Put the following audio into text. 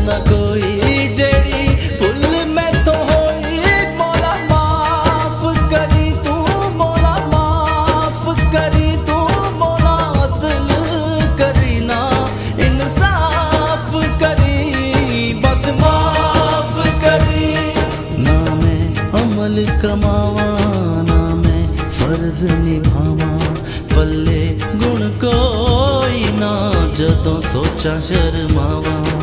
ना कोई जेड़ी भुल मैथों होई। मौला माफ करी तू, मौला माफ करी तू, मौला अदल करी ना इंसाफ करी, बस माफ करी। ना मैं अमल कमावा ना मैं फर्ज निभावा, पल्ले गुण कोई ना जदों सोचा शर्मावा।